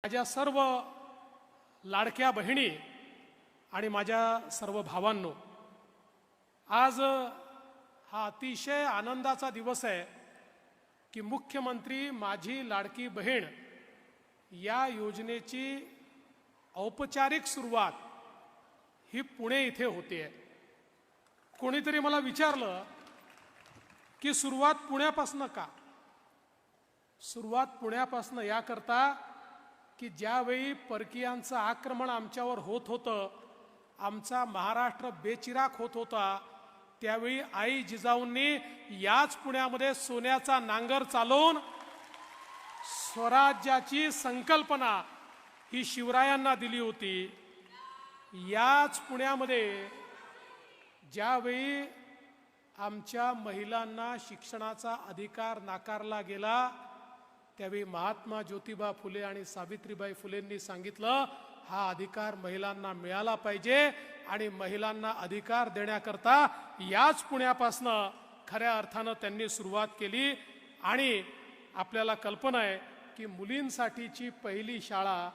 माझ्या सर्व लाडक्या बहिणी आणि माझ्या सर्व भावांनो, आज हा अतिशय आनंदाचा दिवस आहे की मुख्यमंत्री माझी लाडकी बहीण या योजनेची औपचारिक सुरुवात ही पुणे इथे होते. कोणीतरी मला विचारलं की सुरुवात पुण्यापासून का? सुरुवात पुण्यापासून याकरता की ज्यावेळी परकीयांचं आक्रमण आमच्यावर होत होतं, आमचा महाराष्ट्र बेचिराख होत होता, त्यावेळी आई जिजाऊंनी याच पुण्यामध्ये सोन्याचा नांगर चालवून स्वराज्याची संकल्पना ही शिवरायांना दिली होती. याच पुण्यामध्ये ज्यावेळी आमच्या महिलांना शिक्षणाचा अधिकार नाकारला गेला, त्यावेळी महात्मा ज्योतिबा फुले आणि सावित्रीबाई फुलेंनी सांगितलं हा अधिकार महिलांना मिळाला पाहिजे आणि महिलांना अधिकार देण्याकरता याच पुण्यापासनं खऱ्या अर्थानं त्यांनी सुरुवात केली. आणि आपल्याला कल्पना आहे की मुलींसाठीची पहिली शाळा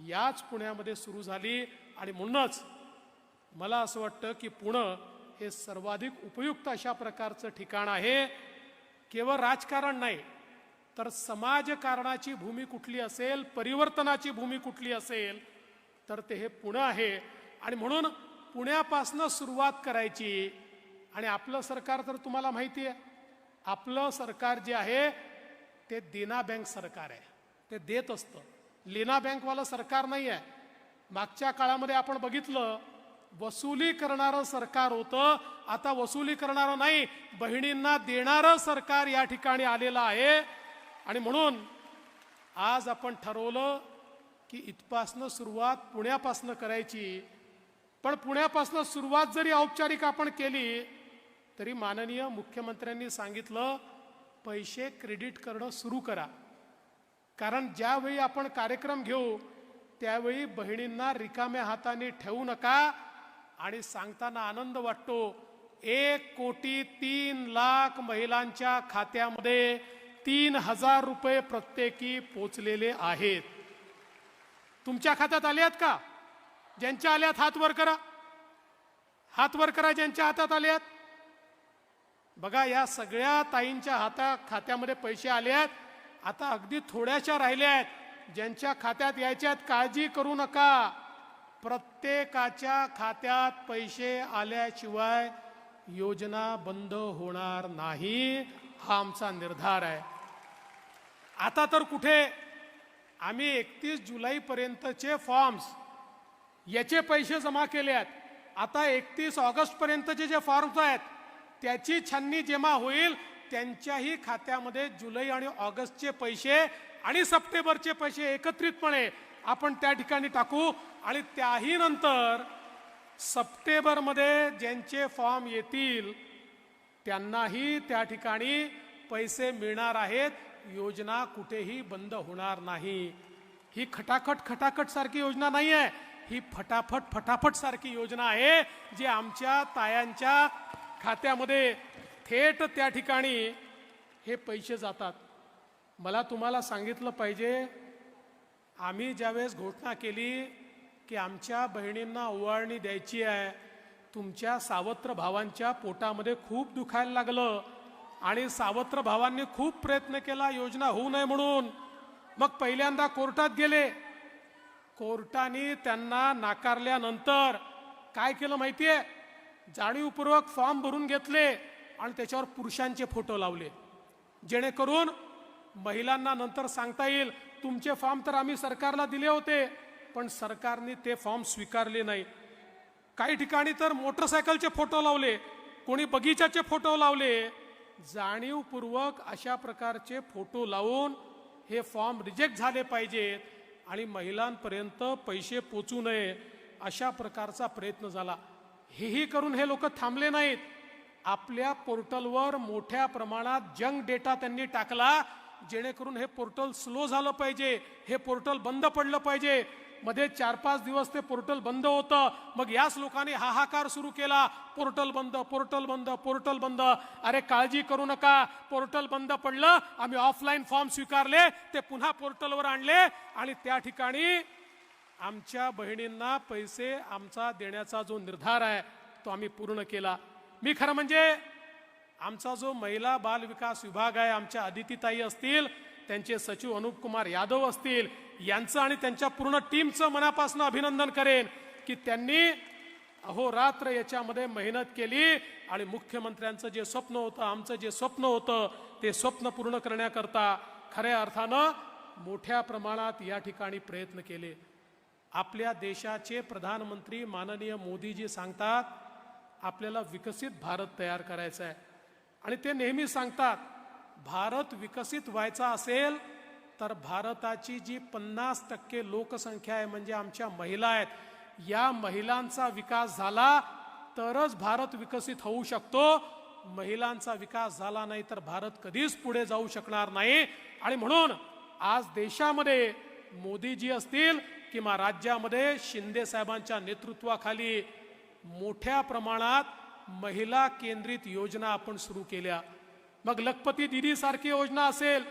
याच पुण्यामध्ये सुरू झाली. आणि म्हणूनच मला असं वाटतं की पुणे हे सर्वाधिक उपयुक्त अशा प्रकारचं ठिकाण आहे. केवळ राजकारण नाही तर समाजकारणाची भूमी कुठली असेल, परिवर्तनाची भूमी कुठली असेल तर ते हे पुणे आहे. आणि म्हणून पुण्यापासून सुरुवात करायची. आणि आपलं सरकार तर तुम्हाला माहिती आहे, आपलं सरकार जे आहे ते देना बँक सरकार आहे. ते देत असतं, लेना बँकवालं सरकार नाही आहे. मागच्या काळामध्ये आपण बघितलं वसुली करणारं सरकार होतं, आता वसुली करणारं नाही, बहिणींना देणारं सरकार या ठिकाणी आलेलं आहे. आणि म्हणून आज आपण ठरवलं की इथपासनं सुरुवात पुण्यापासनं करायची. पण पुण्यापासनं सुरुवात जरी औपचारिक आपण केली तरी माननीय मुख्यमंत्र्यांनी सांगितलं पैसे क्रेडिट करणं सुरू करा. कारण ज्यावेळी आपण कार्यक्रम घेऊ त्यावेळी बहिणींना रिकाम्या हाताने ठेवू नका. आणि सांगताना आनंद वाटतो 1,03,00,000 महिलांच्या खात्यामध्ये 3,000 रुपये प्रत्येकी पोचलेले आहेत. तुमच्या खात्यात आले आहेत का? ज्यांच्या आल्यात हात वर करा, हात वर करा ज्यांच्या हातात आले आहेत. बघा या सगळ्या ताईंच्या खात्यामध्ये पैसे आले आहेत. आता अगदी थोड्याशा राहिल्या आहेत ज्यांच्या खात्यात यायच्यात. काळजी करू नका, प्रत्येकाच्या खात्यात पैसे आल्याशिवाय योजना बंद होणार नाही, हा आमचा निर्धार आहे. आता तर कुठे आम्ही 31 जुलैपर्यंतचे फॉर्म्स याचे पैसे जमा केले आहेत. आता 31 ऑगस्टपर्यंतचे जे फॉर्म्स आहेत त्याची छाननी जेव्हा होईल त्यांच्याही खात्यामध्ये जुलै आणि ऑगस्टचे पैसे आणि सप्टेंबरचे पैसे एकत्रितपणे आपण त्या ठिकाणी टाकू. आणि त्याही नंतर सप्टेंबरमध्ये ज्यांचे फॉर्म येतील त्यांनाही त्या ठिकाणी पैसे मिळणार आहेत. योजना कुठेही बंद होणार नाही. ही खटाखट सारखी योजना नाही आहे, ही फटाफट सारखी योजना आहे जी आमच्या तायांच्या खात्यामध्ये थेट त्या ठिकाणी हे पैसे जातात. मला तुम्हाला सांगितलं पाहिजे, आम्ही ज्यावेळेस घोषणा केली की आमच्या बहिणींना ओवाळणी द्यायची आहे, तुमच्या सावत्र भावांच्या पोटामध्ये खूप दुखायला लागलं आणि सावत्र भावांनी खूप प्रयत्न केला योजना होऊ नये म्हणून. मग पहिल्यांदा कोर्टात गेले, कोर्टाने त्यांना नाकारल्यानंतर काय केलं माहितीये, जाणीवपूर्वक फॉर्म भरून घेतले आणि त्याच्यावर पुरुषांचे फोटो लावले, जेणेकरून महिलांना नंतर सांगता येईल तुमचे फॉर्म तर आम्ही सरकारला दिले होते पण सरकारने ते फॉर्म स्वीकारले नाही. काही ठिकाणी तर मोटरसायकलचे फोटो लावले, कोणी बगीचाचे फोटो लावले. जाणीवपूर्वक अशा प्रकारचे फोटो लावून हे फॉर्म रिजेक्ट झाले पाहिजेत आणि महिलांपर्यंत पैसे पोचू नये अशा प्रकारचा प्रयत्न झाला. हेही करून हे लोक थांबले नाहीत. आपल्या पोर्टलवर मोठ्या प्रमाणात जंक डेटा त्यांनी टाकला, जेणेकरून हे पोर्टल स्लो झालं पाहिजे, हे पोर्टल बंद पडलं पाहिजे. मध्ये 4-5 दिवस ते पोर्टल बंद होतं. मग याच लोकांनी हाहाकार सुरू केला, पोर्टल बंद, पोर्टल बंद, पोर्टल बंद. अरे काळजी करू नका, पोर्टल बंद पडलं, आम्ही ऑफलाईन फॉर्म स्वीकारले, ते पुन्हा पोर्टलवर आणले आणि त्या ठिकाणी आमच्या बहिणींना पैसे आमचा देण्याचा जो निर्धार आहे तो आम्ही पूर्ण केला. मी खरं म्हणजे आमचा जो महिला बाल विकास विभाग आहे, आमच्या अदितीताई असतील, त्यांचे सचिव अनुप कुमार यादव असतील, यांचं आणि त्यांच्या पूर्ण टीमचं मनापासून अभिनंदन करेन की त्यांनी अहोरात्र याच्यामध्ये मेहनत केली आणि मुख्यमंत्र्यांचं जे स्वप्न होतं, आमचं जे स्वप्न होतं, ते स्वप्न पूर्ण करण्याकरता खऱ्या अर्थानं मोठ्या प्रमाणात या ठिकाणी प्रयत्न केले. आपल्या देशाचे प्रधानमंत्री माननीय मोदीजी सांगतात आपल्याला विकसित भारत तयार करायचा आहे आणि ते नेहमी सांगतात भारत विकसित व्हायचा असेल तर भारताची जी 50% लोकसंख्या आहे, म्हणजे आमच्या महिला आहेत, या महिलांचा विकास झाला तरच भारत विकसित होऊ शकतो. महिलांचा विकास झाला नाही तर भारत कधीच पुढे जाऊ शकणार नाही. आणि म्हणून आज देशामध्ये मोदीजी असतील किंवा राज्यामध्ये शिंदे साहेबांच्या नेतृत्वाखाली मोठ्या प्रमाणात महिला केंद्रित योजना आपण सुरू केल्या. मग लखपती दीदी सारखी योजना असेल,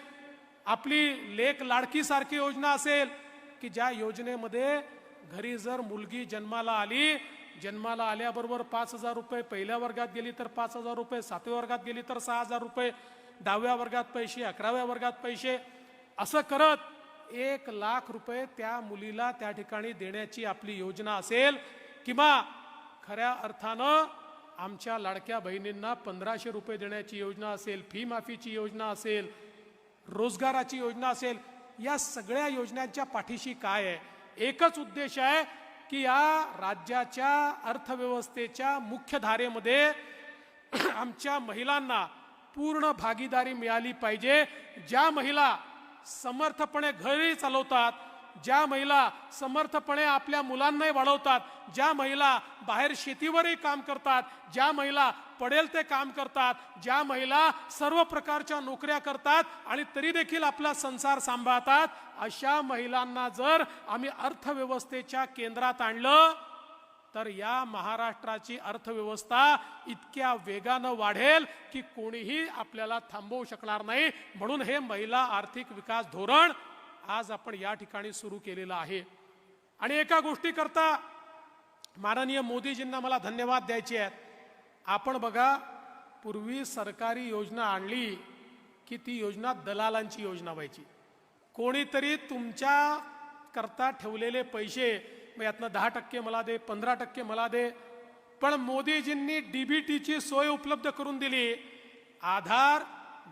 आपली लेक लाडकी सारखी योजना असेल की ज्या योजनेमध्ये घरी जर मुलगी जन्माला आली, जन्माला आल्याबरोबर 5,000 रुपये, पहिल्या वर्गात गेली तर 5,000 रुपये, 7व्या वर्गात गेली तर 6,000 रुपये, 10व्या वर्गात पैसे, 11व्या वर्गात पैसे, असं करत 1,00,000 रुपये त्या मुलीला त्या ठिकाणी देण्याची आपली योजना असेल. किंवा खऱ्या अर्थानं आमच्या लाडक्या बहिणींना 1,500 रुपये देण्याची योजना असेल, फी माफीची योजना असेल, रोजगाराची योजना असेल. या सगळ्या योजनांच्या पाठीशी काय आहे? एकच उद्देश आहे की या राज्याच्या अर्थव्यवस्थेच्या मुख्य धारेमध्ये आमच्या महिलांना पूर्ण भागीदारी मिळाली पाहिजे. ज्या महिला समर्थपणे घरी चालवतात, ज्या महिला समर्थपणे आपल्या मुलांनाही वाढवतात, ज्या महिला बाहेर शेतीवरही काम करतात, ज्या महिला पडेल ते काम करतात, ज्या महिला सर्व प्रकारच्या नोकऱ्या करतात आणि तरी देखील आपला संसार सांभाळतात, अशा महिलांना जर आम्ही अर्थव्यवस्थेच्या केंद्रात आणलं तर या महाराष्ट्राची अर्थव्यवस्था इतक्या वेगानं वाढेल की कोणीही आपल्याला थांबवू शकणार नाही. म्हणून हे महिला आर्थिक विकास धोरण आज आपण या ठिकाणी सुरू केलेलं आहे. आणि एका गोष्टी करता माननीय मोदीजींना मला धन्यवाद द्यायचे आहेत. आपण बघा, पूर्वी सरकारी योजना आणली की ती योजना दलालांची योजना व्हायची. कोणीतरी तुमच्या करता ठेवलेले पैसे, मग यातनं 10% मला दे, 15% मला दे. पण मोदीजींनी डीबीटीची सोय उपलब्ध करून दिली. आधार,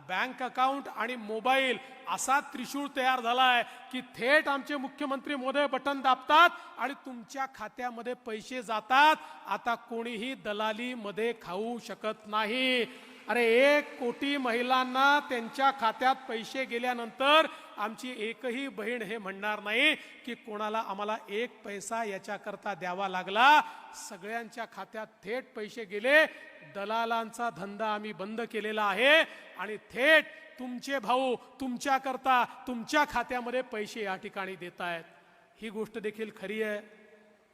बँक अकाउंट आणि मोबाईल असा त्रिशूळ तयार झालाय की थेट आमचे मुख्यमंत्री महोदय बटन दाबतात आणि तुमच्या खात्यामध्ये पैसे जातात. आता कोणीही दलाली मध्ये खाऊ शकत नाही. अरे 1 कोटी महिलांना त्यांच्या खात्यात पैसे गेल्यानंतर आमची एकही बहीण हे म्हणणार नाही की कोणाला आम्हाला 1 पैसा याच्याकरता द्यावा लागला. सगळ्यांच्या खात्यात थेट पैसे गेले. दलालांचा धंदा आम्ही बंद केलेला आहे आणि थेट तुमचे भाऊ तुमच्याकरता तुमच्या खात्यामध्ये पैसे या ठिकाणी देत आहेत. ही गोष्ट देखील खरी आहे.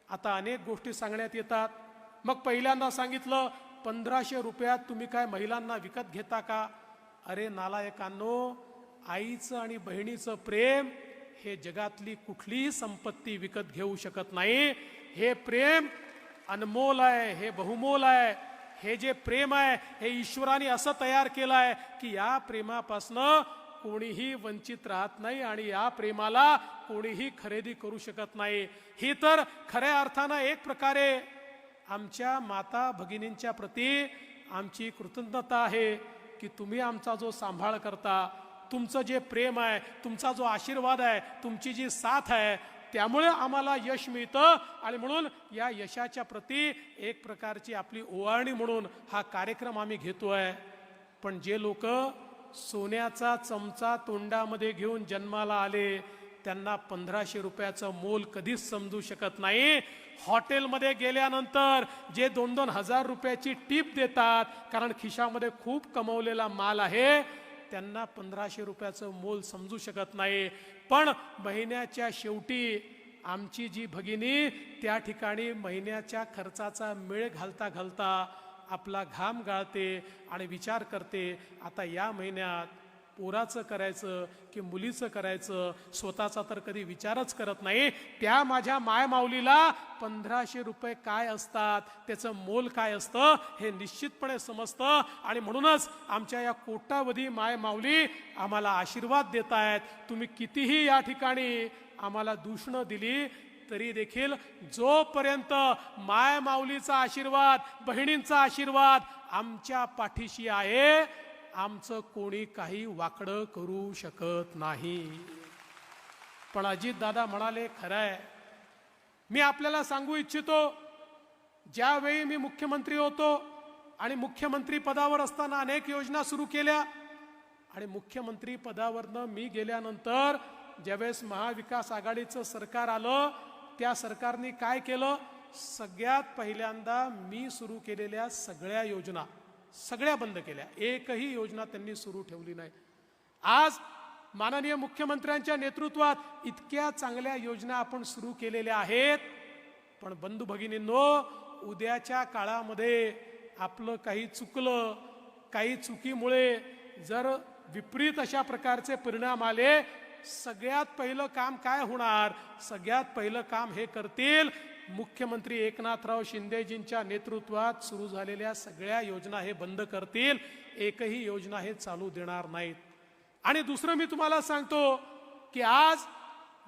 आता अनेक गोष्टी सांगण्यात येतात. मग पहिल्यांदा सांगितलं 1,500 रुपयात तुम्ही काय महिलांना विकत घेता का? अरे नालायकांनो, आईचं आणि बहिणीचं प्रेम हे जगातली कुठलीही संपत्ती विकत घेऊ शकत नाही. हे प्रेम अनमोल आहे, हे बहुमोल आहे. हे जे प्रेम आहे हे ईश्वराने असं तयार केलं आहे की या प्रेमापासनं कोणीही वंचित राहत नाही आणि या प्रेमाला कोणीही खरेदी करू शकत नाही. ही तर खऱ्या अर्थानं एक प्रकारे आमच्या माता भगिनींच्या प्रती आमची कृतज्ञता आहे की तुम्ही आमचा जो सांभाळ करता, तुमचं जे प्रेम आहे, तुमचा जो आशीर्वाद आहे, तुमची जी साथ आहे, त्यामुळे आम्हाला यश मिळतं. आणि म्हणून या यशाच्या प्रती एक प्रकारची आपली ओवाळणी म्हणून हा कार्यक्रम आम्ही घेतोय. पण जे लोक सोन्याचा चमचा तोंडामध्ये घेऊन जन्माला आले त्यांना 1,500 रुपयाचं मोल कधीच समजू शकत नाही. हॉटेलमध्ये गेल्यानंतर जे 2-2 हजार रुपयाची टीप देतात कारण खिशामध्ये खूप कमवलेला माल आहे, त्यांना 1,500 रुपयाचं मोल समजू शकत नाही. पण महिन्याच्या शेवटी आमची जी भगिनी त्या ठिकाणी महिन्याच्या खर्चाचा मेळ घालता घालता आपला घाम गाळते आणि विचार करते, आता या महिन्यात पोराचं करायचं की मुलीचं करायचं, स्वतःचा तर कधी विचारच करत नाही. त्या माझ्या मायमाऊलीला 1500 रुपये काय असतात, त्याचं मोल काय असतं हे निश्चितपणे समजतं. आणि म्हणूनच आमच्या या कोट्यावधी मायमाऊली आम्हाला आशीर्वाद देत आहेत. तुम्ही कितीही या ठिकाणी आम्हाला दूषणं दिली तरी देखील जोपर्यंत माय माऊलीचा आशीर्वाद, बहिणींचा आशीर्वाद आमच्या पाठीशी आहे, आमचं कोणी काही वाकडं करू शकत नाही. पण अजितदादा म्हणाले, खरंय, मी आपल्याला सांगू इच्छितो, ज्यावेळी मी मुख्यमंत्री होतो आणि मुख्यमंत्री पदावर असताना अनेक योजना सुरू केल्या, आणि मुख्यमंत्री पदावरनं मी गेल्यानंतर ज्यावेळेस महाविकास आघाडीचं सरकार आलं, त्या सरकारने काय केलं, सगळ्यात पहिल्यांदा मी सुरू केलेल्या सगळ्या योजना सगळ्या बंद केल्या. एकही योजना त्यांनी सुरू ठेवली नाही. आज माननीय मुख्यमंत्र्यांच्या नेतृत्वात इतक्या चांगल्या योजना आपण सुरू केलेल्या आहेत. पण बंधू भगिनींनो, उद्याच्या काळामध्ये आपलं काही चुकलं, काही चुकीमुळे जर विपरीत अशा प्रकारचे परिणाम आले, सगळ्यात पहिलं काम काय होणार, सगळ्यात पहिलं काम हे करतील मुख्यमंत्री एकनाथराव शिंदेजींच्या नेतृत्वात सुरू झालेल्या सगळ्या योजना हे बंद करतील. एकही योजना हे चालू देणार नाहीत. आणि दुसरं मी तुम्हाला सांगतो की आज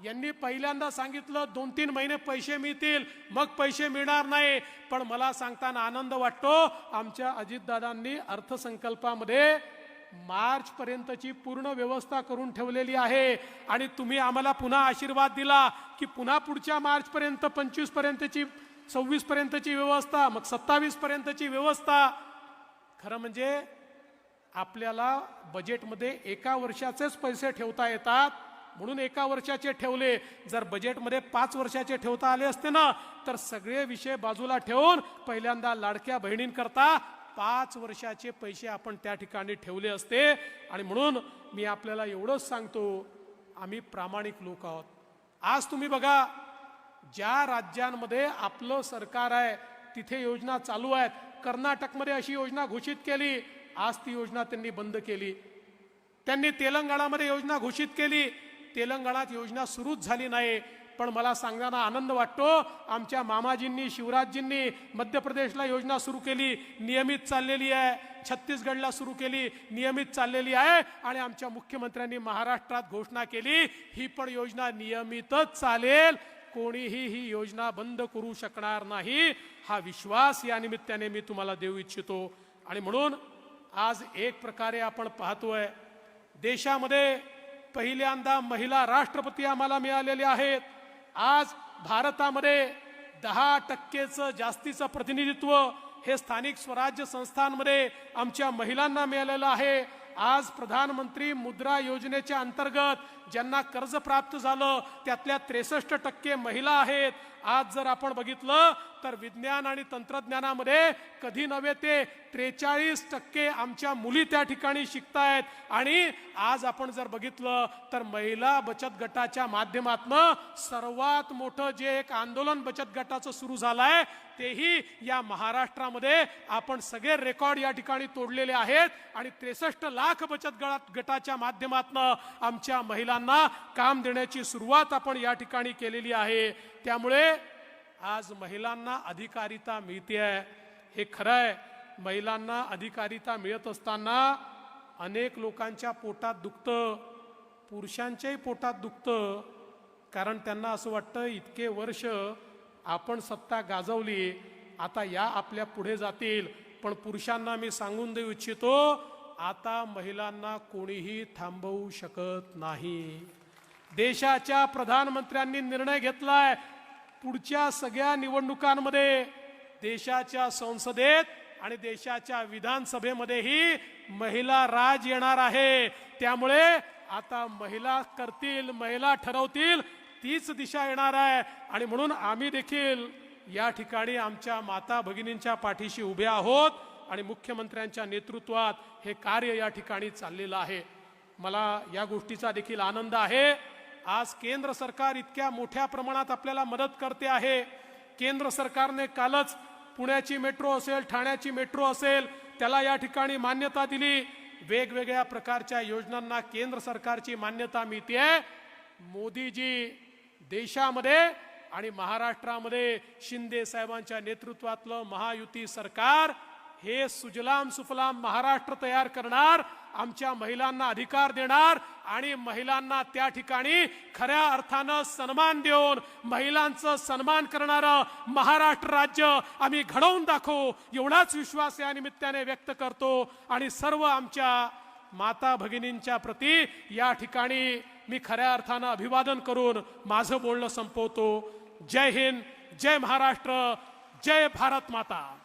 यांनी पहिल्यांदा सांगितलं 2-3 महिने पैसे मिळतील, मग पैसे मिळणार नाही. पण मला सांगताना आनंद वाटतो, आमच्या अजितदादांनी अर्थसंकल्पामध्ये मार्च पर्यंतची पूर्ण व्यवस्था करून ठेवलेली आहे. आणि तुम्ही आम्हाला पुन्हा आशीर्वाद दिला की पुन्हा पुढच्या मार्च पर्यंत, 25 पर्यंतची, 26 पर्यंतची व्यवस्था, मग 27 पर्यंतची व्यवस्था. खरं म्हणजे आपल्याला बजेटमध्ये एका वर्षाचेच पैसे ठेवता येतात, म्हणून एका वर्षाचे ठेवले. जर बजेटमध्ये 5 वर्षाचे ठेवता आले असते ना, तर सगळे विषय बाजूला ठेवून पहिल्यांदा लाडक्या बहिणींकरता 5 वर्षाचे पैसे आपण त्या ठिकाणी ठेवले असते. आणि म्हणून मी आपल्याला एवढंच सांगतो, आम्ही प्रामाणिक लोक आहोत. आज तुम्ही बघा, ज्या राज्यांमध्ये आपलं सरकार आहे तिथे योजना चालू आहेत. कर्नाटकमध्ये अशी योजना घोषित केली, आज ती योजना त्यांनी बंद केली. त्यांनी तेलंगणामध्ये योजना घोषित केली, तेलंगणात योजना सुरूच झाली नाही. पण मला सांगताना आनंद वाटतो, आमच्या मामाजींनी, शिवराजजींनी मध्य प्रदेशला योजना सुरू केली, नियमित चाललेली आहे. छत्तीसगडला सुरू केली, नियमित चाललेली आहे. आणि आमच्या मुख्यमंत्र्यांनी महाराष्ट्रात घोषणा केली, ही पण योजना नियमितच चालेल, कोणीही ही योजना बंद करू शकणार नाही. हा विश्वास या निमित्ताने मी तुम्हाला देऊ इच्छितो. आणि म्हणून आज एक प्रकारे आपण पाहतोय, देशामध्ये पहिल्यांदा महिला राष्ट्रपती आम्हाला मिळालेले आहेत. आज भारतामध्ये 10% जास्तीचं प्रतिनिधित्व हे स्थानिक स्वराज्य संस्थांमध्ये आमच्या महिलांना मिळालेलं आहे. आज प्रधानमंत्री मुद्रा योजनेच्या अंतर्गत ज्यांना कर्ज प्राप्त झालं त्यातल्या 63% महिला आहेत. आज जर आपण बघितलं तर विज्ञान आणि तंत्रज्ञानामध्ये कधी नव्हे ते 43% आमच्या मुली त्या ठिकाणी शिकतायत. आणि आज आपण जर बघितलं तर महिला बचत गटाच्या माध्यमातून सर्वात मोठं जे एक आंदोलन बचत गटाचं सुरू झालंय, तेही या महाराष्ट्रामध्ये आपण सगळे रेकॉर्ड या ठिकाणी तोडलेले आहेत. आणि 63 लाख बचत गटाच्या माध्यमातून आमच्या महिलांना काम देण्याची सुरुवात आपण या ठिकाणी केलेली आहे. त्यामुळे आज महिलांना अधिकारिता मिळते आहे, हे खरं आहे. महिलांना अधिकारिता मिळत असताना अनेक लोकांच्या पोटात दुखतं, पुरुषांच्याही पोटात दुखतं. कारण त्यांना असं वाटतं, इतके वर्ष आपण सत्ता गाजवली, आता या आपल्या पुढे जातील. पण पुरुषांना मी सांगून देऊ इच्छितो, आता महिलांना कोणीही थांबवू शकत नाही. देशाच्या प्रधानमंत्र्यांनी निर्णय घेतलाय, पुढच्या सगळ्या निवडणुकांमध्ये देशाच्या संसदेत आणि देशाच्या विधानसभेमध्येही महिला राज येणार आहे. त्यामुळे आता महिला करतील, महिला ठरवतील, तीच दिशा येणार आहे. आणि म्हणून आम्ही देखील या ठिकाणी आमच्या माता भगिनींच्या पाठीशी उभे आहोत. आणि मुख्यमंत्र्यांच्या नेतृत्वात हे कार्य या ठिकाणी चाललेलं आहे. मला या गोष्टीचा देखील आनंद आहे आज केंद्र सरकार इतक्या मोठ्या प्रमाणात आपल्याला मदत करते आहे. केंद्र सरकारने कालच पुण्याची मेट्रो असेल, ठाण्याची मेट्रो असेल, त्याला या ठिकाणी मान्यता दिली. वेगवेगळ्या प्रकारच्या योजनांना केंद्र सरकारची मान्यता मिळते. मोदीजी देशामध्ये आणि महाराष्ट्रामध्ये शिंदे साहेबांच्या नेतृत्वातलं महायुती सरकार हे सुजलाम सुफलाम महाराष्ट्र तयार करणार, आमच्या महिलांना अधिकार देणार आणि महिलांना त्या ठिकाणी खऱ्या अर्थानं सन्मान देऊन महिलांचा सन्मान करणारं महाराष्ट्र राज्य आम्ही घडवून दाखवू, एवढाच विश्वास या निमित्ताने व्यक्त करतो. आणि सर्व आमच्या माता भगिनींच्या प्रती या ठिकाणी मी खऱ्या अर्थानं अभिवादन करून माझं बोलणं संपवतो. जय हिंद, जय महाराष्ट्र, जय भारत माता.